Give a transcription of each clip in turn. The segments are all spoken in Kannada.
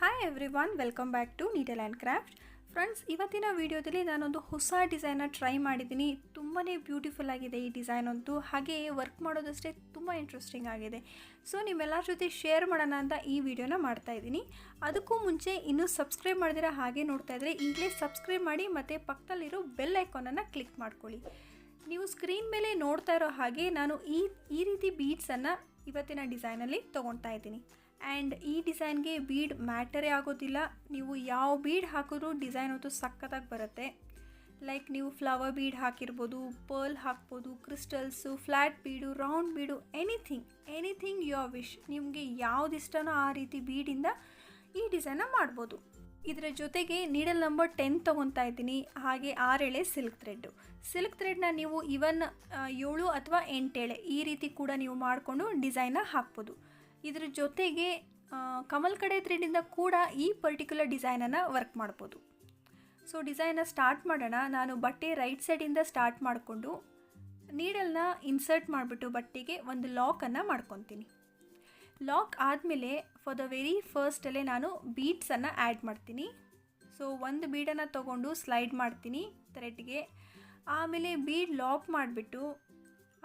Hi everyone, welcome back to needle and craft. Friends, ಇವತ್ತಿನ ವಿಡಿಯೋದಲ್ಲಿ ನಾನೊಂದು ಹೊಸ ಡಿಸೈನ್ನ ಟ್ರೈ ಮಾಡಿದ್ದೀನಿ. ತುಂಬಾ ಬ್ಯೂಟಿಫುಲ್ ಆಗಿದೆ ಈ ಡಿಸೈನ್ ಅಂತೂ. ಹಾಗೆ ವರ್ಕ್ ಮಾಡೋದಷ್ಟೇ ತುಂಬ ಇಂಟ್ರೆಸ್ಟಿಂಗ್ ಆಗಿದೆ. ಸೊ ನಿಮ್ಮೆಲ್ಲರ ಜೊತೆ ಶೇರ್ ಮಾಡೋಣ ಅಂತ ಈ ವಿಡಿಯೋನ ಮಾಡ್ತಾಯಿದ್ದೀನಿ. ಅದಕ್ಕೂ ಮುಂಚೆ ಇನ್ನೂ ಸಬ್ಸ್ಕ್ರೈಬ್ ಮಾಡಿದಿರ ಹಾಗೆ ನೋಡ್ತಾ ಇದ್ದರೆ ಈಗಲೇ ಸಬ್ಸ್ಕ್ರೈಬ್ ಮಾಡಿ ಮತ್ತು ಪಕ್ಕದಲ್ಲಿರೋ ಬೆಲ್ ಐಕಾನನ್ನು ಕ್ಲಿಕ್ ಮಾಡ್ಕೊಳ್ಳಿ. ನೀವು ಸ್ಕ್ರೀನ್ ಮೇಲೆ ನೋಡ್ತಾ ಇರೋ ಹಾಗೆ ನಾನು ಈ ರೀತಿ ಬೀಡ್ಸನ್ನು ಇವತ್ತಿನ ಡಿಸೈನಲ್ಲಿ ತೊಗೊಳ್ತಾ ಇದ್ದೀನಿ. ಆ್ಯಂಡ್ ಈ ಡಿಸೈನ್ಗೆ ಬೀಡ್ ಮ್ಯಾಟರೇ ಆಗೋದಿಲ್ಲ. ನೀವು ಯಾವ ಬೀಡ್ ಹಾಕಿದ್ರೂ ಡಿಸೈನ್ ಅಂತೂ ಸಖತ್ತಾಗಿ ಬರುತ್ತೆ. ಲೈಕ್ ನೀವು ಫ್ಲವರ್ ಬೀಡ್ ಹಾಕಿರ್ಬೋದು, ಪರ್ಲ್ ಹಾಕ್ಬೋದು, ಕ್ರಿಸ್ಟಲ್ಸು, ಫ್ಲ್ಯಾಟ್ ಬೀಡು, ರೌಂಡ್ ಬೀಡು, ಎನಿಥಿಂಗ್ ಯುವರ್ ವಿಶ್. ನಿಮಗೆ ಯಾವ್ದು ಇಷ್ಟನೋ ಆ ರೀತಿ ಬೀಡಿಂದ ಈ ಡಿಸೈನ್ನ ಮಾಡ್ಬೋದು. ಇದರ ಜೊತೆಗೆ ನೀಡಲ್ ನಂಬರ್ 10 ತೊಗೊತಾ ಇದ್ದೀನಿ. ಹಾಗೆ 6 ಎಳೆ ಸಿಲ್ಕ್ ಥ್ರೆಡ್ನ ನೀವು ಇವನ್ 7 ಅಥವಾ 8 ಎಳೆ ಈ ರೀತಿ ಕೂಡ ನೀವು ಮಾಡಿಕೊಂಡು ಡಿಸೈನ್ನ ಹಾಕ್ಬೋದು. ಇದರ ಜೊತೆಗೆ ಕಮಲ್ ಕಡೆ ಥ್ರೆಡ್ಡಿಂದ ಕೂಡ ಈ ಪರ್ಟಿಕ್ಯುಲರ್ ಡಿಸೈನನ್ನು ವರ್ಕ್ ಮಾಡ್ಬೋದು. ಸೊ ಡಿಸೈನ್ನ ಸ್ಟಾರ್ಟ್ ಮಾಡೋಣ. ನಾನು ಬಟ್ಟೆ ರೈಟ್ ಸೈಡಿಂದ ಸ್ಟಾರ್ಟ್ ಮಾಡಿಕೊಂಡು ನೀಡಲ್ನ ಇನ್ಸರ್ಟ್ ಮಾಡಿಬಿಟ್ಟು ಬಟ್ಟೆಗೆ ಒಂದು ಲಾಕನ್ನು ಮಾಡ್ಕೊತೀನಿ. ಲಾಕ್ ಆದಮೇಲೆ ಫಾರ್ ದ ವೆರಿ ಫಸ್ಟಲ್ಲೇ ನಾನು ಬೀಡ್ಸನ್ನು ಆ್ಯಡ್ ಮಾಡ್ತೀನಿ. ಸೊ ಒಂದು ಬೀಡನ್ನು ತೊಗೊಂಡು ಸ್ಲೈಡ್ ಮಾಡ್ತೀನಿ ಥ್ರೆಡ್ಗೆ. ಆಮೇಲೆ ಬೀಡ್ ಲಾಕ್ ಮಾಡಿಬಿಟ್ಟು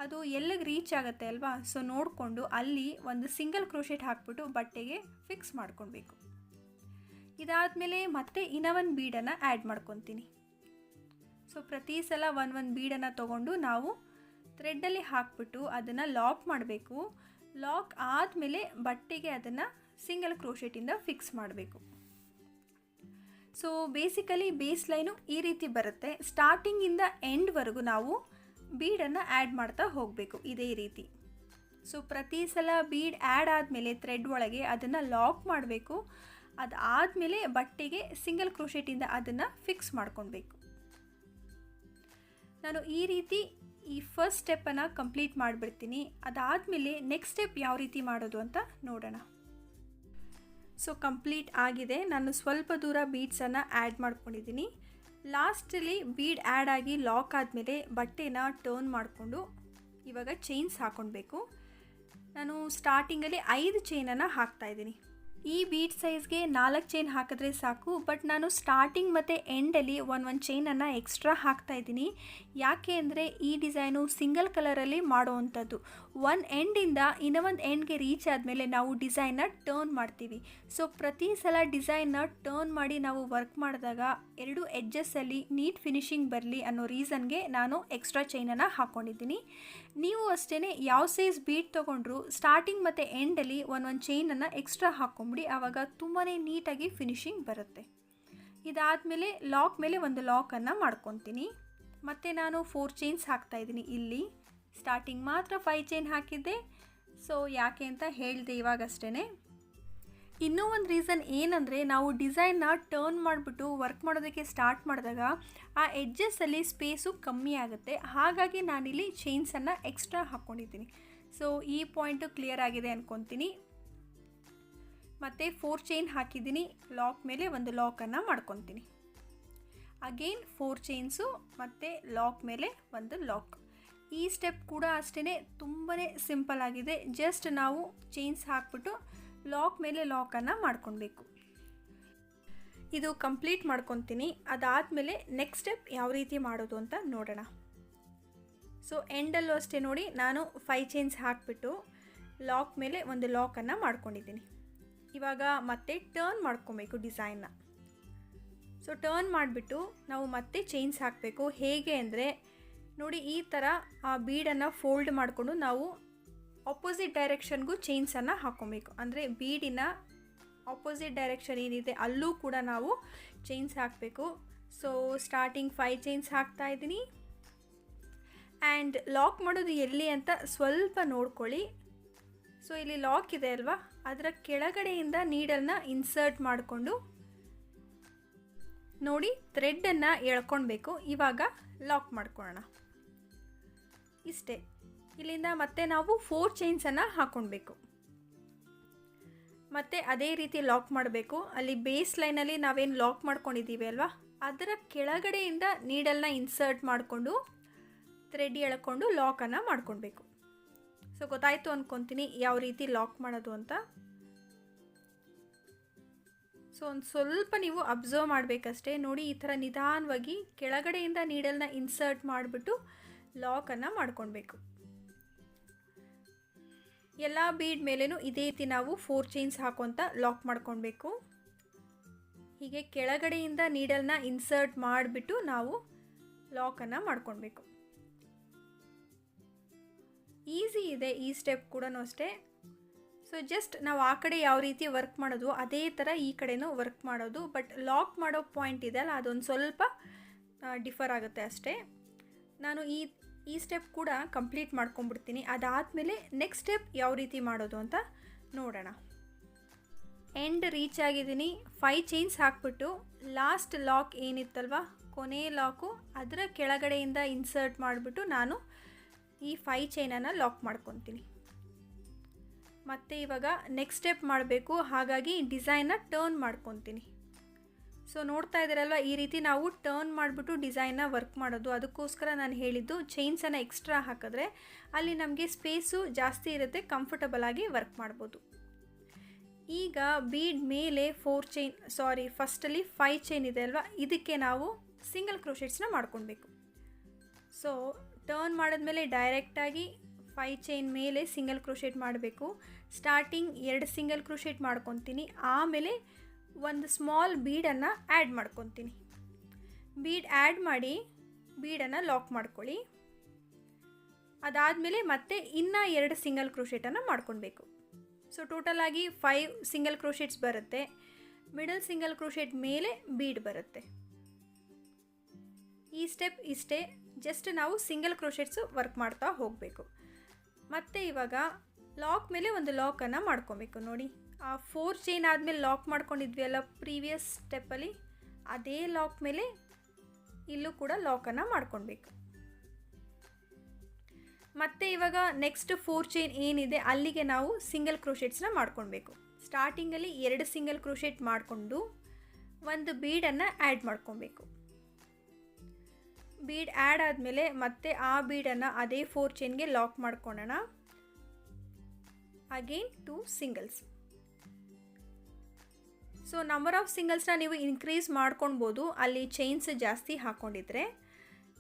ಅದು ಎಲ್ಲಿಗೆ ರೀಚ್ ಆಗುತ್ತೆ ಅಲ್ವಾ, ಸೊ ನೋಡಿಕೊಂಡು ಅಲ್ಲಿ ಒಂದು ಸಿಂಗಲ್ ಕ್ರೋಶೆಟ್ ಹಾಕ್ಬಿಟ್ಟು ಬಟ್ಟೆಗೆ ಫಿಕ್ಸ್ ಮಾಡ್ಕೊಳ್ಬೇಕು. ಇದಾದಮೇಲೆ ಮತ್ತೆ ಇನ್ನೊಂದು ಬೀಡನ್ನು ಆ್ಯಡ್ ಮಾಡ್ಕೊತೀನಿ. ಸೊ ಪ್ರತಿ ಸಲ ಒಂದು ಬೀಡನ್ನು ತೊಗೊಂಡು ನಾವು ಥ್ರೆಡ್ಡಲ್ಲಿ ಹಾಕ್ಬಿಟ್ಟು ಅದನ್ನು ಲಾಕ್ ಮಾಡಬೇಕು. ಲಾಕ್ ಆದಮೇಲೆ ಬಟ್ಟೆಗೆ ಅದನ್ನು ಸಿಂಗಲ್ ಕ್ರೋಶೆಟಿಂದ ಫಿಕ್ಸ್ ಮಾಡಬೇಕು. ಸೊ ಬೇಸಿಕಲಿ ಬೇಸ್ ಲೈನು ಈ ರೀತಿ ಬರುತ್ತೆ. ಸ್ಟಾರ್ಟಿಂಗಿಂದ ಎಂಡ್ವರೆಗೂ ನಾವು ಬೀಡನ್ನು ಆ್ಯಡ್ ಮಾಡ್ತಾ ಹೋಗಬೇಕು ಇದೇ ರೀತಿ. ಸೊ ಪ್ರತಿ ಸಲ ಬೀಡ್ ಆ್ಯಡ್ ಆದಮೇಲೆ ಥ್ರೆಡ್ ಒಳಗೆ ಅದನ್ನು ಲಾಕ್ ಮಾಡಬೇಕು. ಅದಾದಮೇಲೆ ಬಟ್ಟೆಗೆ ಸಿಂಗಲ್ ಕ್ರೋಶೆಟಿಂದ ಅದನ್ನು ಫಿಕ್ಸ್ ಮಾಡ್ಕೊಳ್ಬೇಕು. ನಾನು ಈ ರೀತಿ ಈ ಫಸ್ಟ್ ಸ್ಟೆಪ್ಪನ್ನು ಕಂಪ್ಲೀಟ್ ಮಾಡಿಬಿಡ್ತೀನಿ. ಅದಾದಮೇಲೆ ನೆಕ್ಸ್ಟ್ ಸ್ಟೆಪ್ ಯಾವ ರೀತಿ ಮಾಡೋದು ಅಂತ ನೋಡೋಣ. ಸೊ ಕಂಪ್ಲೀಟ್ ಆಗಿದೆ. ನಾನು ಸ್ವಲ್ಪ ದೂರ ಬೀಡ್ಸನ್ನು ಆ್ಯಡ್ ಮಾಡ್ಕೊಂಡಿದ್ದೀನಿ. ಲಾಸ್ಟಲ್ಲಿ ಬೀಡ್ ಆ್ಯಡ್ ಆಗಿ ಲಾಕ್ ಆದಮೇಲೆ ಬಟ್ಟೆನ ಟರ್ನ್ ಮಾಡಿಕೊಂಡು ಇವಾಗ ಚೈನ್ಸ್ ಹಾಕ್ಕೊಳ್ಬೇಕು. ನಾನು ಸ್ಟಾರ್ಟಿಂಗಲ್ಲಿ 5 ಚೈನನ್ನು ಹಾಕ್ತಾಯಿದ್ದೀನಿ. ಈ ಬೀಡ್ ಸೈಜ್ಗೆ 4 ಚೈನ್ ಹಾಕಿದ್ರೆ ಸಾಕು. ಬಟ್ ನಾನು ಸ್ಟಾರ್ಟಿಂಗ್ ಮತ್ತು ಎಂಡಲ್ಲಿ ಒಂದು ಚೈನನ್ನು ಎಕ್ಸ್ಟ್ರಾ ಹಾಕ್ತಾಯಿದ್ದೀನಿ. ಯಾಕೆ ಅಂದರೆ ಈ ಡಿಸೈನು ಸಿಂಗಲ್ ಕಲರಲ್ಲಿ ಮಾಡೋವಂಥದ್ದು. ಒಂದು ಎಂಡಿಂದ ಇನ್ನೊಂದು ಎಂಡ್ಗೆ ರೀಚ್ ಆದಮೇಲೆ ನಾವು ಡಿಸೈನ್ನ ಟರ್ನ್ ಮಾಡ್ತೀವಿ. ಸೊ ಪ್ರತಿ ಸಲ ಡಿಸೈನ್ನ ಟರ್ನ್ ಮಾಡಿ ನಾವು ವರ್ಕ್ ಮಾಡಿದಾಗ 2 ಎಡ್ಜಸ್ಸಲ್ಲಿ ನೀಟ್ ಫಿನಿಶಿಂಗ್ ಬರಲಿ ಅನ್ನೋ ರೀಸನ್ಗೆ ನಾನು ಎಕ್ಸ್ಟ್ರಾ ಚೈನನ್ನು ಹಾಕ್ಕೊಂಡಿದ್ದೀನಿ. ನೀವು ಅಷ್ಟೇ ಯಾವ ಸೈಜ್ ಬೀಡ್ ತೊಗೊಂಡ್ರು ಸ್ಟಾರ್ಟಿಂಗ್ ಮತ್ತು ಎಂಡಲ್ಲಿ ಒಂದು ಚೈನನ್ನು ಎಕ್ಸ್ಟ್ರಾ ಹಾಕ್ಕೊಂಡು ಆವಾಗ ತುಂಬಾ ನೀಟಾಗಿ ಫಿನಿಶಿಂಗ್ ಬರುತ್ತೆ. ಇದಾದಮೇಲೆ ಲಾಕ್ ಮೇಲೆ ಒಂದು ಲಾಕನ್ನು ಮಾಡ್ಕೊತೀನಿ. ಮತ್ತು ನಾನು 4 ಚೈನ್ಸ್ ಹಾಕ್ತಾಯಿದ್ದೀನಿ. ಇಲ್ಲಿ ಸ್ಟಾರ್ಟಿಂಗ್ ಮಾತ್ರ 5 ಚೈನ್ ಹಾಕಿದ್ದೆ. ಸೊ ಯಾಕೆ ಅಂತ ಹೇಳಿದೆ ಇವಾಗಷ್ಟೇ. ಇನ್ನೂ ಒಂದು ರೀಸನ್ ಏನಂದರೆ ನಾವು ಡಿಸೈನ್ನ ಟರ್ನ್ ಮಾಡಿಬಿಟ್ಟು ವರ್ಕ್ ಮಾಡೋದಕ್ಕೆ ಸ್ಟಾರ್ಟ್ ಮಾಡಿದಾಗ ಆ ಎಡ್ಜಸ್ಸಲ್ಲಿ ಸ್ಪೇಸು ಕಮ್ಮಿ ಆಗುತ್ತೆ. ಹಾಗಾಗಿ ನಾನಿಲ್ಲಿ ಚೈನ್ಸನ್ನು ಎಕ್ಸ್ಟ್ರಾ ಹಾಕ್ಕೊಂಡಿದ್ದೀನಿ. ಸೊ ಈ ಪಾಯಿಂಟು ಕ್ಲಿಯರ್ ಆಗಿದೆ ಅಂದ್ಕೊತೀನಿ. ಮತ್ತು 4 ಚೈನ್ ಹಾಕಿದ್ದೀನಿ. ಲಾಕ್ ಮೇಲೆ ಒಂದು ಲಾಕನ್ನು ಮಾಡ್ಕೊತೀನಿ. ಅಗೇನ್ 4 ಚೈನ್ಸು ಮತ್ತು ಲಾಕ್ ಮೇಲೆ ಒಂದು ಲಾಕ್. ಈ ಸ್ಟೆಪ್ ಕೂಡ ಅಷ್ಟೇ ತುಂಬಾ ಸಿಂಪಲ್ ಆಗಿದೆ. ಜಸ್ಟ್ ನಾವು ಚೈನ್ಸ್ ಹಾಕ್ಬಿಟ್ಟು ಲಾಕ್ ಮೇಲೆ ಲಾಕನ್ನು ಮಾಡ್ಕೊಳ್ಬೇಕು. ಇದು ಕಂಪ್ಲೀಟ್ ಮಾಡ್ಕೊತೀನಿ. ಅದಾದಮೇಲೆ ನೆಕ್ಸ್ಟ್ ಸ್ಟೆಪ್ ಯಾವ ರೀತಿ ಮಾಡೋದು ಅಂತ ನೋಡೋಣ. ಸೊ ಎಂಡಲ್ಲೂ ಅಷ್ಟೇ ನೋಡಿ, ನಾನು 5 ಚೈನ್ಸ್ ಹಾಕಿಬಿಟ್ಟು ಲಾಕ್ ಮೇಲೆ ಒಂದು ಲಾಕನ್ನು ಮಾಡ್ಕೊಂಡಿದ್ದೀನಿ. ಇವಾಗ ಮತ್ತೆ ಟರ್ನ್ ಮಾಡ್ಕೊಬೇಕು ಡಿಸೈನ್ನ. ಸೊ ಟರ್ನ್ ಮಾಡಿಬಿಟ್ಟು ನಾವು ಮತ್ತೆ ಚೈನ್ಸ್ ಹಾಕಬೇಕು. ಹೇಗೆ ಅಂದರೆ ನೋಡಿ, ಈ ಥರ ಆ ಬೀಡನ್ನು ಫೋಲ್ಡ್ ಮಾಡಿಕೊಂಡು ನಾವು ಆಪೋಸಿಟ್ ಡೈರೆಕ್ಷನ್ಗೂ ಚೈನ್ಸನ್ನು ಹಾಕ್ಕೊಬೇಕು. ಅಂದರೆ ಬೀಡಿನ ಆಪೋಸಿಟ್ ಡೈರೆಕ್ಷನ್ ಏನಿದೆ ಅಲ್ಲೂ ಕೂಡ ನಾವು ಚೈನ್ಸ್ ಹಾಕಬೇಕು. ಸೊ ಸ್ಟಾರ್ಟಿಂಗ್ 5 ಚೈನ್ಸ್ ಹಾಕ್ತಾಯಿದ್ದೀನಿ. ಆ್ಯಂಡ್ ಲಾಕ್ ಮಾಡೋದು ಎಲ್ಲಿ ಅಂತ ಸ್ವಲ್ಪ ನೋಡ್ಕೊಳ್ಳಿ. ಸೊ ಇಲ್ಲಿ ಲಾಕ್ ಇದೆ ಅಲ್ವಾ, ಅದರ ಕೆಳಗಡೆಯಿಂದ ನೀಡಲ್ನ ಇನ್ಸರ್ಟ್ ಮಾಡಿಕೊಂಡು ನೋಡಿ ಥ್ರೆಡ್ಡನ್ನು ಎಳ್ಕೊಳ್ಬೇಕು. ಇವಾಗ ಲಾಕ್ ಮಾಡ್ಕೊಳ್ಳೋಣ. ಇಷ್ಟೇ. ಇಲ್ಲಿಂದ ಮತ್ತೆ ನಾವು 4 ಚೈನ್ಸನ್ನು ಹಾಕ್ಕೊಳ್ಬೇಕು. ಮತ್ತು ಅದೇ ರೀತಿ ಲಾಕ್ ಮಾಡಬೇಕು. ಅಲ್ಲಿ ಬೇಸ್ ಲೈನಲ್ಲಿ ನಾವೇನು ಲಾಕ್ ಮಾಡ್ಕೊಂಡಿದ್ದೀವಿ ಅಲ್ವಾ, ಅದರ ಕೆಳಗಡೆಯಿಂದ ನೀಡಲ್ನ ಇನ್ಸರ್ಟ್ ಮಾಡಿಕೊಂಡು ಥ್ರೆಡ್ ಎಳ್ಕೊಂಡು ಲಾಕನ್ನು ಮಾಡ್ಕೊಳ್ಬೇಕು. ಸೊ ಗೊತ್ತಾಯಿತು ಅಂದ್ಕೊತೀನಿ ಯಾವ ರೀತಿ ಲಾಕ್ ಮಾಡೋದು ಅಂತ. ಸೊ ಒಂದು ಸ್ವಲ್ಪ ನೀವು ಅಬ್ಸರ್ವ್ ಮಾಡಬೇಕಷ್ಟೇ. ನೋಡಿ, ಈ ಥರ ನಿಧಾನವಾಗಿ ಕೆಳಗಡೆಯಿಂದ ನೀಡಲ್ನ ಇನ್ಸರ್ಟ್ ಮಾಡಿಬಿಟ್ಟು ಲಾಕನ್ನು ಮಾಡ್ಕೊಳ್ಬೇಕು. ಎಲ್ಲ ಬೀಡ್ ಮೇಲೇನೂ ಇದೇ ರೀತಿ ನಾವು 4 ಚೈನ್ಸ್ ಹಾಕೊತ ಲಾಕ್ ಮಾಡ್ಕೊಳ್ಬೇಕು. ಹೀಗೆ ಕೆಳಗಡೆಯಿಂದ ನೀಡಲ್ನ ಇನ್ಸರ್ಟ್ ಮಾಡಿಬಿಟ್ಟು ನಾವು ಲಾಕನ್ನು ಮಾಡ್ಕೊಳ್ಬೇಕು. ಈಸಿ ಇದೆ ಈ ಸ್ಟೆಪ್ ಕೂಡ ಅಷ್ಟೇ. ಸೊ ಜಸ್ಟ್ ನಾವು ಆ ಕಡೆ ಯಾವ ರೀತಿ ವರ್ಕ್ ಮಾಡೋದು ಅದೇ ಥರ ಈ ಕಡೆನೂ ವರ್ಕ್ ಮಾಡೋದು. ಬಟ್ ಲಾಕ್ ಮಾಡೋ ಪಾಯಿಂಟ್ ಇದೆಯಲ್ಲ, ಅದೊಂದು ಸ್ವಲ್ಪ ಡಿಫರ್ ಆಗುತ್ತೆ ಅಷ್ಟೇ. ನಾನು ಈ ಸ್ಟೆಪ್ ಕೂಡ ಕಂಪ್ಲೀಟ್ ಮಾಡ್ಕೊಂಡ್ಬಿಡ್ತೀನಿ. ಅದಾದಮೇಲೆ ನೆಕ್ಸ್ಟ್ ಸ್ಟೆಪ್ ಯಾವ ರೀತಿ ಮಾಡೋದು ಅಂತ ನೋಡೋಣ. ಎಂಡ್ ರೀಚ್ ಆಗಿದ್ದೀನಿ. 5 ಚೈನ್ಸ್ ಹಾಕ್ಬಿಟ್ಟು ಲಾಸ್ಟ್ ಲಾಕ್ ಏನಿತ್ತಲ್ವ, ಕೊನೆ ಲಾಕು, ಅದರ ಕೆಳಗಡೆಯಿಂದ ಇನ್ಸರ್ಟ್ ಮಾಡಿಬಿಟ್ಟು ನಾನು ಈ 5 ಚೈನನ್ನು ಲಾಕ್ ಮಾಡ್ಕೊತೀನಿ. ಮತ್ತು ಇವಾಗ ನೆಕ್ಸ್ಟ್ ಸ್ಟೆಪ್ ಮಾಡಬೇಕು. ಹಾಗಾಗಿ ಡಿಸೈನ್ನ ಟರ್ನ್ ಮಾಡ್ಕೊತೀನಿ. ಸೊ ನೋಡ್ತಾ ಇದ್ದೀರಲ್ವ, ಈ ರೀತಿ ನಾವು ಟರ್ನ್ ಮಾಡಿಬಿಟ್ಟು ಡಿಸೈನ್ನ ವರ್ಕ್ ಮಾಡೋದು. ಅದಕ್ಕೋಸ್ಕರ ನಾನು ಹೇಳಿದ್ದು ಚೈನ್ಸನ್ನು ಎಕ್ಸ್ಟ್ರಾ ಹಾಕಿದ್ರೆ ಅಲ್ಲಿ ನಮಗೆ ಸ್ಪೇಸು ಜಾಸ್ತಿ ಇರುತ್ತೆ, ಕಂಫರ್ಟಬಲ್ ಆಗಿ ವರ್ಕ್ ಮಾಡ್ಬೋದು. ಈಗ ಬೀಡ್ ಮೇಲೆ ಫಸ್ಟಲ್ಲಿ 5 ಚೈನ್ ಇದೆ ಅಲ್ವಾ, ಇದಕ್ಕೆ ನಾವು ಸಿಂಗಲ್ ಕ್ರೋಶೆಟ್ಸ್ನ ಮಾಡ್ಕೊಳ್ಬೇಕು. ಸೊ ಟರ್ನ್ ಮಾಡಿದ್ಮೇಲೆ ಡೈರೆಕ್ಟಾಗಿ 5 ಚೈನ್ ಮೇಲೆ ಸಿಂಗಲ್ ಕ್ರೋಶೆಟ್ ಮಾಡಬೇಕು. ಸ್ಟಾರ್ಟಿಂಗ್ 2 ಸಿಂಗಲ್ ಕ್ರೋಶೆಟ್ ಮಾಡ್ಕೊತೀನಿ. ಆಮೇಲೆ ಒಂದು ಸ್ಮಾಲ್ ಬೀಡನ್ನು ಆ್ಯಡ್ ಮಾಡ್ಕೊತೀನಿ. ಬೀಡ್ ಆ್ಯಡ್ ಮಾಡಿ ಬೀಡನ್ನು ಲಾಕ್ ಮಾಡ್ಕೊಳ್ಳಿ. ಅದಾದಮೇಲೆ ಮತ್ತೆ ಇನ್ನೂ 2 ಸಿಂಗಲ್ ಕ್ರೋಶೆಟನ್ನು ಮಾಡ್ಕೊಳ್ಬೇಕು. ಸೊ ಟೋಟಲಾಗಿ 5 ಸಿಂಗಲ್ ಕ್ರೋಶೆಟ್ಸ್ ಬರುತ್ತೆ. ಮಿಡಲ್ ಸಿಂಗಲ್ ಕ್ರೋಶೆಟ್ ಮೇಲೆ ಬೀಡ್ ಬರುತ್ತೆ. ಈ ಸ್ಟೆಪ್ ಇಷ್ಟೇ. ಜಸ್ಟ್ ನಾವು ಸಿಂಗಲ್ ಕ್ರೋಶೆಟ್ಸು ವರ್ಕ್ ಮಾಡ್ತಾ ಹೋಗಬೇಕು. ಮತ್ತು ಇವಾಗ ಲಾಕ್ ಮೇಲೆ ಒಂದು ಲಾಕನ್ನು ಮಾಡ್ಕೊಬೇಕು. ನೋಡಿ, ಆ 4 ಚೈನ್ ಆದಮೇಲೆ ಲಾಕ್ ಮಾಡ್ಕೊಂಡಿದ್ವಿ ಅಲ್ಲ ಪ್ರೀವಿಯಸ್ ಸ್ಟೆಪ್ಪಲ್ಲಿ, ಅದೇ ಲಾಕ್ ಮೇಲೆ ಇಲ್ಲೂ ಕೂಡ ಲಾಕನ್ನು ಮಾಡ್ಕೊಳ್ಬೇಕು. ಮತ್ತು ಇವಾಗ ನೆಕ್ಸ್ಟ್ 4 ಚೈನ್ ಏನಿದೆ ಅಲ್ಲಿಗೆ ನಾವು ಸಿಂಗಲ್ ಕ್ರೋಶೆಟ್ಸ್ನ ಮಾಡ್ಕೊಳ್ಬೇಕು. ಸ್ಟಾರ್ಟಿಂಗಲ್ಲಿ 2 ಸಿಂಗಲ್ ಕ್ರೋಶೆಟ್ ಮಾಡಿಕೊಂಡು ಒಂದು ಬೀಡನ್ನು ಆ್ಯಡ್ ಮಾಡ್ಕೊಬೇಕು. ಬೀಡ್ ಆ್ಯಡ್ ಆದಮೇಲೆ ಮತ್ತೆ ಆ ಬೀಡನ್ನು ಅದೇ 4 ಚೈನ್ಗೆ ಲಾಕ್ ಮಾಡ್ಕೊಳ್ಳೋಣ. Again 2 singles. So number of ಸಿಂಗಲ್ಸ್ನ ನೀವು ಇನ್ಕ್ರೀಸ್ ಮಾಡ್ಕೊಳ್ಬೋದು ಅಲ್ಲಿ ಚೈನ್ಸ್ ಜಾಸ್ತಿ ಹಾಕ್ಕೊಂಡಿದ್ರೆ.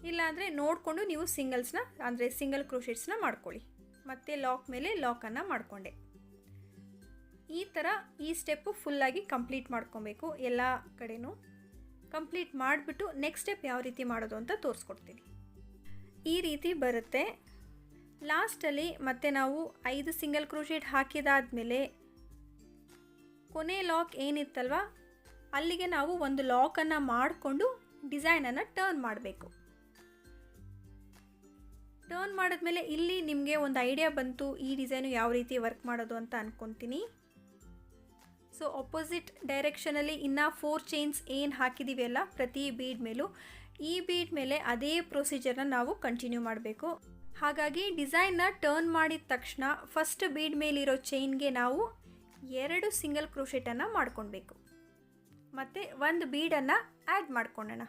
ಇಲ್ಲಾಂದರೆ ನೋಡಿಕೊಂಡು ನೀವು ಸಿಂಗಲ್ಸ್ನ ಅಂದರೆ ಸಿಂಗಲ್ ಕ್ರೋಶೆಟ್ಸ್ನ ಮಾಡ್ಕೊಳ್ಳಿ. ಮತ್ತು ಲಾಕ್ ಮೇಲೆ ಲಾಕನ್ನು ಮಾಡಿಕೊಂಡೆ. ಈ ಥರ ಈ ಸ್ಟೆಪ್ಪು ಫುಲ್ಲಾಗಿ ಕಂಪ್ಲೀಟ್ ಮಾಡ್ಕೊಬೇಕು. ಎಲ್ಲ ಕಡೆನೂ ಕಂಪ್ಲೀಟ್ ಮಾಡಿಬಿಟ್ಟು ನೆಕ್ಸ್ಟ್ ಸ್ಟೆಪ್ ಯಾವ ರೀತಿ ಮಾಡೋದು ಅಂತ ತೋರಿಸ್ಕೊಡ್ತೀನಿ. ಈ ರೀತಿ ಬರುತ್ತೆ. ಲಾಸ್ಟಲ್ಲಿ ಮತ್ತೆ ನಾವು 5 ಸಿಂಗಲ್ ಕ್ರೋಶೆಟ್ ಹಾಕಿದಾದ್ಮೇಲೆ ಕೊನೆ ಲಾಕ್ ಏನಿತ್ತಲ್ವ ಅಲ್ಲಿಗೆ ನಾವು ಒಂದು ಲಾಕನ್ನು ಮಾಡಿಕೊಂಡು ಡಿಸೈನನ್ನು ಟರ್ನ್ ಮಾಡಬೇಕು. ಟರ್ನ್ ಮಾಡಿದ್ಮೇಲೆ ಇಲ್ಲಿ ನಿಮಗೆ ಒಂದು ಐಡಿಯಾ ಬಂತು ಈ ಡಿಸೈನು ಯಾವ ರೀತಿ ವರ್ಕ್ ಮಾಡೋದು ಅಂತ ಅಂದ್ಕೊತೀನಿ. ಸೊ ಅಪೋಸಿಟ್ ಡೈರೆಕ್ಷನಲ್ಲಿ ಇನ್ನೂ 4 ಚೈನ್ಸ್ ಏನು ಹಾಕಿದ್ದೀವಿ ಅಲ್ಲ ಪ್ರತಿ ಬೀಡ್ ಮೇಲೂ, ಈ ಬೀಡ್ ಮೇಲೆ ಅದೇ ಪ್ರೊಸೀಜರ್ನ ನಾವು ಕಂಟಿನ್ಯೂ ಮಾಡಬೇಕು. ಹಾಗಾಗಿ ಡಿಸೈನ್ನ ಟರ್ನ್ ಮಾಡಿದ ತಕ್ಷಣ ಫಸ್ಟ್ ಬೀಡ್ ಮೇಲಿರೋ ಚೈನ್ಗೆ ನಾವು 2 ಸಿಂಗಲ್ ಕ್ರೋಶೆಟನ್ನು ಮಾಡ್ಕೊಳ್ಬೇಕು. ಮತ್ತು ಒಂದು ಬೀಡನ್ನು ಆ್ಯಡ್ ಮಾಡ್ಕೊಳ್ಳೋಣ.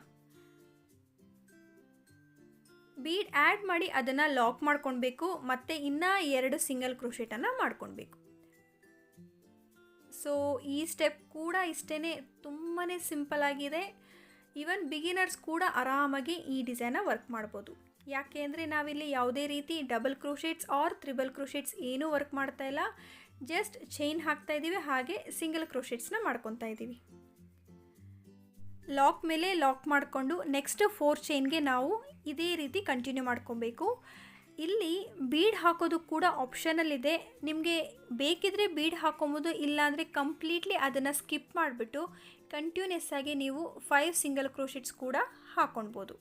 ಬೀಡ್ ಆ್ಯಡ್ ಮಾಡಿ ಅದನ್ನು ಲಾಕ್ ಮಾಡ್ಕೊಳ್ಬೇಕು. ಮತ್ತು ಇನ್ನೂ 2 ಸಿಂಗಲ್ ಕ್ರೋಶೆಟನ್ನು ಮಾಡ್ಕೊಳ್ಬೇಕು. ಸೊ ಈ ಸ್ಟೆಪ್ ಕೂಡ ಇಷ್ಟೇ, ತುಂಬಾ ಸಿಂಪಲ್ ಆಗಿದೆ. ಈವನ್ ಬಿಗಿನರ್ಸ್ ಕೂಡ ಆರಾಮಾಗಿ ಈ ಡಿಸೈನ್ನ ವರ್ಕ್ ಮಾಡ್ಬೋದು. ಯಾಕೆ ಅಂದರೆ ನಾವಿಲ್ಲಿ ಯಾವುದೇ ರೀತಿ double crochets or triple crochets ಏನೂ ವರ್ಕ್ ಮಾಡ್ತಾ ಇಲ್ಲ. ಜಸ್ಟ್ ಚೈನ್ ಹಾಕ್ತಾ ಇದ್ದೀವಿ, ಹಾಗೆ ಸಿಂಗಲ್ ಕ್ರೋಶೆಟ್ಸ್ನ ಮಾಡ್ಕೊತಾ ಇದ್ದೀವಿ. ಲಾಕ್ ಮೇಲೆ ಲಾಕ್ ಮಾಡಿಕೊಂಡು ನೆಕ್ಸ್ಟ್ 4 ಚೈನ್ಗೆ ನಾವು ಇದೇ ರೀತಿ ಕಂಟಿನ್ಯೂ ಮಾಡ್ಕೊಬೇಕು. ಇಲ್ಲಿ ಬೀಡ್ ಹಾಕೋದು ಕೂಡ ಆಪ್ಷನಲ್ ಇದೆ. ನಿಮಗೆ ಬೇಕಿದ್ರೆ ಬೀಡ್ ಹಾಕೊಬೋದು, ಇಲ್ಲಾಂದರೆ ಕಂಪ್ಲೀಟ್ಲಿ ಅದನ್ನು ಸ್ಕಿಪ್ ಮಾಡಿಬಿಟ್ಟು ಕಂಟಿನ್ಯೂಸ್ ಆಗಿ ನೀವು 5 ಸಿಂಗಲ್ ಕ್ರೋಶೆಟ್ಸ್ ಕೂಡ ಹಾಕೊಳ್ಬೋದು.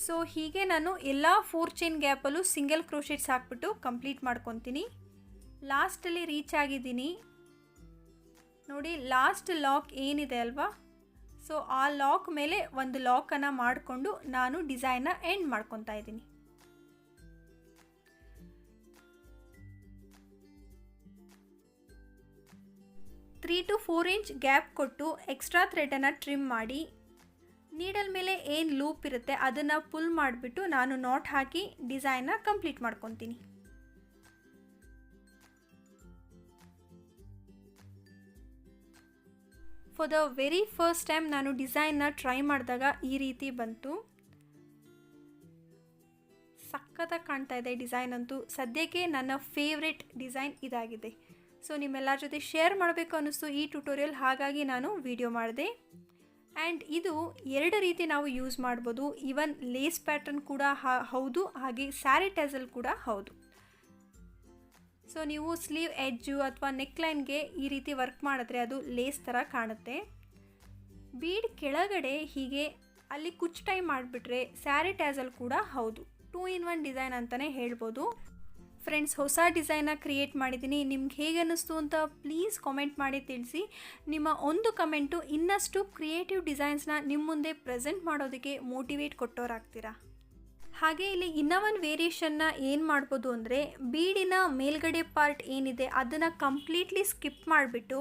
ಸೊ ಹೀಗೆ ನಾನು ಎಲ್ಲ 4 ಚೈನ್ ಗ್ಯಾಪಲ್ಲೂ ಸಿಂಗಲ್ ಕ್ರೋಶೆಟ್ಸ್ ಹಾಕ್ಬಿಟ್ಟು ಕಂಪ್ಲೀಟ್ ಮಾಡ್ಕೊತೀನಿ. ಲಾಸ್ಟಲ್ಲಿ ರೀಚ್ ಆಗಿದ್ದೀನಿ. ನೋಡಿ, ಲಾಸ್ಟ್ ಲಾಕ್ ಏನಿದೆ ಅಲ್ವಾ, ಸೊ ಆ ಲಾಕ್ ಮೇಲೆ ಒಂದು ಲಾಕನ್ನು ಮಾಡಿಕೊಂಡು ನಾನು ಡಿಸೈನ್ನ ಎಂಡ್ ಮಾಡ್ಕೊತಾ ಇದ್ದೀನಿ. 3 to 4 ಇಂಚ್ ಗ್ಯಾಪ್ ಕೊಟ್ಟು ಎಕ್ಸ್ಟ್ರಾ ಥ್ರೆಡನ್ನು ಟ್ರಿಮ್ ಮಾಡಿ ನೀಡಲ್ ಮೇಲೆ ಏನು ಲೂಪ್ ಇರುತ್ತೆ ಅದನ್ನು ಪುಲ್ ಮಾಡಿಬಿಟ್ಟು ನಾನು ನಾಟ್ ಹಾಕಿ ಡಿಸೈನ್ನ ಕಂಪ್ಲೀಟ್ ಮಾಡ್ಕೊತೀನಿ. For the very first time ನಾನು ಡಿಸೈನ್ನ ಟ್ರೈ ಮಾಡಿದಾಗ ಈ ರೀತಿ ಬಂತು. ಸಖತ್ತಾಗಿ ಕಾಣ್ತಾ ಇದೆ ಡಿಸೈನ್ ಅಂತೂ. ಸದ್ಯಕ್ಕೆ ನನ್ನ ಫೇವ್ರೆಟ್ ಡಿಸೈನ್ ಇದಾಗಿದೆ. ಸೊ ನಿಮ್ಮೆಲ್ಲರ ಜೊತೆ ಶೇರ್ ಮಾಡಬೇಕು ಅನ್ನಿಸ್ತು ಈ ಟ್ಯುಟೋರಿಯಲ್, ಹಾಗಾಗಿ ನಾನು ವಿಡಿಯೋ ಮಾಡಿದೆ. ಆ್ಯಂಡ್ ಇದು 2 ರೀತಿ ನಾವು ಯೂಸ್ ಮಾಡ್ಬೋದು. ಈವನ್ ಲೇಸ್ ಪ್ಯಾಟರ್ನ್ ಕೂಡ ಹೌದು, ಹಾಗೆ ಸ್ಯಾರಿ ಟ್ಯಾಸಲ್ ಕೂಡ ಹೌದು. ಸೊ ನೀವು ಸ್ಲೀವ್ ಎಡ್ಜು ಅಥವಾ ನೆಕ್ಲೈನ್ಗೆ ಈ ರೀತಿ ವರ್ಕ್ ಮಾಡಿದ್ರೆ ಅದು ಲೇಸ್ ಥರ ಕಾಣುತ್ತೆ. ಬೀಡ್ ಕೆಳಗಡೆ ಹೀಗೆ ಅಲ್ಲಿ ಕುಚ್ ಟೈ ಮಾಡಿಬಿಟ್ರೆ ಸ್ಯಾರಿ ಟ್ಯಾಸಲ್ ಕೂಡ ಹೌದು. 2 in 1 ಡಿಸೈನ್ ಅಂತಲೇ ಹೇಳ್ಬೋದು. ಫ್ರೆಂಡ್ಸ್, ಹೊಸ ಡಿಸೈನ್ನ ಕ್ರಿಯೇಟ್ ಮಾಡಿದ್ದೀನಿ. ನಿಮ್ಗೆ ಹೇಗೆ ಅನ್ನಿಸ್ತು ಅಂತ ಪ್ಲೀಸ್ ಕಾಮೆಂಟ್ ಮಾಡಿ ತಿಳಿಸಿ. ನಿಮ್ಮ ಒಂದು ಕಮೆಂಟು ಇನ್ನಷ್ಟು ಕ್ರಿಯೇಟಿವ್ ಡಿಸೈನ್ಸ್ನ ನಿಮ್ಮ ಮುಂದೆ ಪ್ರೆಸೆಂಟ್ ಮಾಡೋದಕ್ಕೆ ಮೋಟಿವೇಟ್ ಕೊಟ್ಟೋರಾಗ್ತೀರಾ. ಹಾಗೆ ಇಲ್ಲಿ ಇನ್ನೂ ಒಂದು ವೇರಿಯೇಷನ್ನ ಏನು ಮಾಡ್ಬೋದು ಅಂದರೆ, ಬೀಡಿನ ಮೇಲ್ಗಡೆ ಪಾರ್ಟ್ ಏನಿದೆ ಅದನ್ನು ಕಂಪ್ಲೀಟ್ಲಿ ಸ್ಕಿಪ್ ಮಾಡಿಬಿಟ್ಟು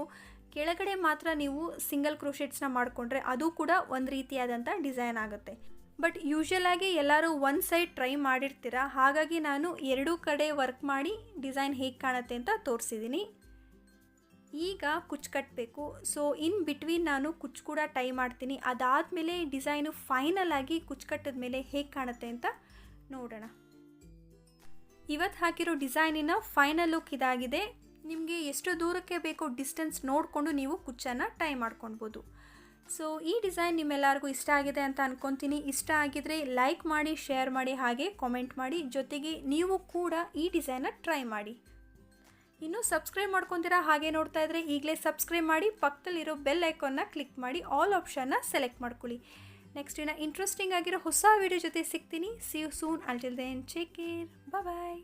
ಕೆಳಗಡೆ ಮಾತ್ರ ನೀವು ಸಿಂಗಲ್ ಕ್ರೋಶೆಟ್ಸ್ನ ಮಾಡಿಕೊಂಡ್ರೆ ಅದು ಕೂಡ ಒಂದು ರೀತಿಯಾದಂಥ ಡಿಸೈನ್ ಆಗುತ್ತೆ. ಬಟ್ ಯೂಶ್ವಲಾಗಿ ಎಲ್ಲರೂ ಒಂದು ಸೈಡ್ ಟ್ರೈ ಮಾಡಿರ್ತೀರ, ಹಾಗಾಗಿ ನಾನು 2 ಕಡೆ ವರ್ಕ್ ಮಾಡಿ ಡಿಸೈನ್ ಹೇಗೆ ಕಾಣುತ್ತೆ ಅಂತ ತೋರಿಸಿದ್ದೀನಿ. ಈಗ ಕುಚ್ಚು ಕಟ್ಟಬೇಕು. ಸೊ ಇನ್ ಬಿಟ್ವೀನ್ ನಾನು ಕುಚ್ಚು ಕೂಡ ಟೈ ಮಾಡ್ತೀನಿ. ಅದಾದಮೇಲೆ ಡಿಸೈನು ಫೈನಲ್ ಆಗಿ ಕುಚ್ಚು ಕಟ್ಟಿದ ಮೇಲೆ ಹೇಗೆ ಕಾಣುತ್ತೆ ಅಂತ ನೋಡೋಣ. ಇವತ್ತು ಹಾಕಿರೋ ಡಿಸೈನಿನ ಫೈನಲ್ ಲುಕ್ ಇದಾಗಿದೆ. ನಿಮಗೆ ಎಷ್ಟು ದೂರಕ್ಕೆ ಬೇಕೋ ಡಿಸ್ಟೆನ್ಸ್ ನೋಡಿಕೊಂಡು ನೀವು ಕುಚ್ಚನ್ನು ಟೈ ಮಾಡ್ಕೊಳ್ಬೋದು. ಸೊ ಈ ಡಿಸೈನ್ ನಿಮ್ಮೆಲ್ಲರಿಗೂ ಇಷ್ಟ ಆಗಿದೆ ಅಂತ ಅಂದ್ಕೊತೀನಿ. ಇಷ್ಟ ಆಗಿದರೆ ಲೈಕ್ ಮಾಡಿ, ಶೇರ್ ಮಾಡಿ, ಹಾಗೆ ಕಾಮೆಂಟ್ ಮಾಡಿ. ಜೊತೆಗೆ ನೀವು ಕೂಡ ಈ ಡಿಸೈನ್ನ ಟ್ರೈ ಮಾಡಿ. ಇನ್ನೂ ಸಬ್ಸ್ಕ್ರೈಬ್ ಮಾಡ್ಕೊತೀರಾ ಹಾಗೆ ನೋಡ್ತಾ ಇದ್ದರೆ ಈಗಲೇ ಸಬ್ಸ್ಕ್ರೈಬ್ ಮಾಡಿ, ಪಕ್ಕದಲ್ಲಿರೋ ಬೆಲ್ ಐಕಾನ್ನ ಕ್ಲಿಕ್ ಮಾಡಿ ಆಲ್ ಆಪ್ಷನ್ನ ಸೆಲೆಕ್ಟ್ ಮಾಡ್ಕೊಳ್ಳಿ. ನೆಕ್ಸ್ಟ್ ಇಂಟ್ರೆಸ್ಟಿಂಗ್ ಆಗಿರೋ ಹೊಸ ವೀಡಿಯೋ ಜೊತೆ ಸಿಗ್ತೀನಿ. See you soon. Until then take care. Bye.